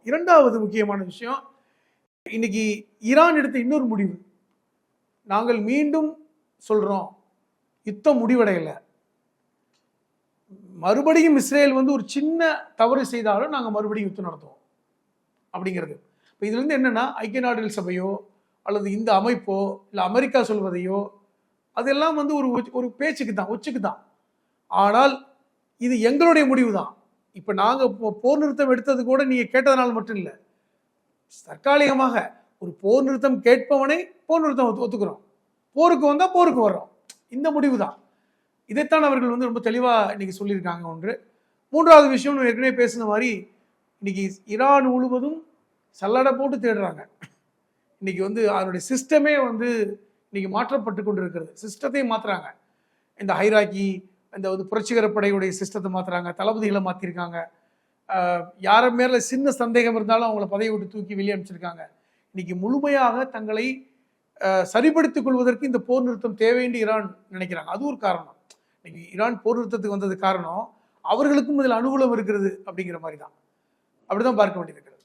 இரண்டாவது முக்கியமான விஷயம், இன்னைக்கு ஈரான் எடுத்த இன்னொரு முடிவு, நாங்கள் மீண்டும் சொல்றோம் யுத்தம் முடிவடையல, மறுபடியும் இஸ்ரேல் வந்து ஒரு சின்ன தவறு செய்தாலும் நாங்கள் மறுபடியும் யுத்தம் நடத்துவோம் அப்படிங்கிறது. இப்போ இதுல இருந்து என்னன்னா, ஐக்கிய நாடுகள் சபையோ அல்லது இந்த அமைப்போ இல்லை அமெரிக்கா சொல்வதையோ அதெல்லாம் வந்து ஒரு ஒரு பேச்சுக்கு தான், ஒச்சுக்கு தான். ஆனால் இது எங்களுடைய முடிவு தான். இப்போ நாங்கள் போர் நிறுத்தம் எடுத்தது கூட நீங்கள் கேட்டதனால் மட்டும் இல்லை, தற்காலிகமாக ஒரு போர் நிறுத்தம் கேட்பவனை போர் நிறுத்தம் ஒத்துக்கிறோம், போருக்கு வந்தால் போருக்கு வர்றோம், இந்த முடிவு தான். இதைத்தான் அவர்கள் வந்து ரொம்ப தெளிவாக இன்னைக்கு சொல்லியிருக்காங்க. ஒன்று. மூன்றாவது விஷயம், ஏற்கனவே பேசின மாதிரி இன்னைக்கு ஈரான் முழுவதும் சல்லடை போட்டு தேடுறாங்க. இன்னைக்கு வந்து அதனுடைய சிஸ்டமே வந்து இன்னைக்கு மாற்றப்பட்டு கொண்டு இருக்கிறது. சிஸ்டத்தையும் மாற்றுறாங்க. இந்த ஹைராக்கி, இந்த வந்து புரட்சிகர படையுடைய சிஸ்டத்தை மாற்றுறாங்க, தளபதிகளை மாற்றிருக்காங்க. யார மேல சின்ன சந்தேகம் இருந்தாலும் அவங்கள பதவி விட்டு தூக்கி வெளியே அனுப்பிச்சிருக்காங்க. இன்னைக்கு முழுமையாக தங்களை சரிப்படுத்திக் கொள்வதற்கு இந்த போர் நிறுத்தம் தேவைன்னு ஈரான் நினைக்கிறாங்க. அது ஒரு காரணம். இன்னைக்கு ஈரான் போர் நிறுத்தத்துக்கு வந்தது காரணம் அவர்களுக்கும் இதில் அனுகூலம் இருக்கிறது அப்படிங்கிற மாதிரி தான். அப்படிதான் பார்க்க வேண்டியது.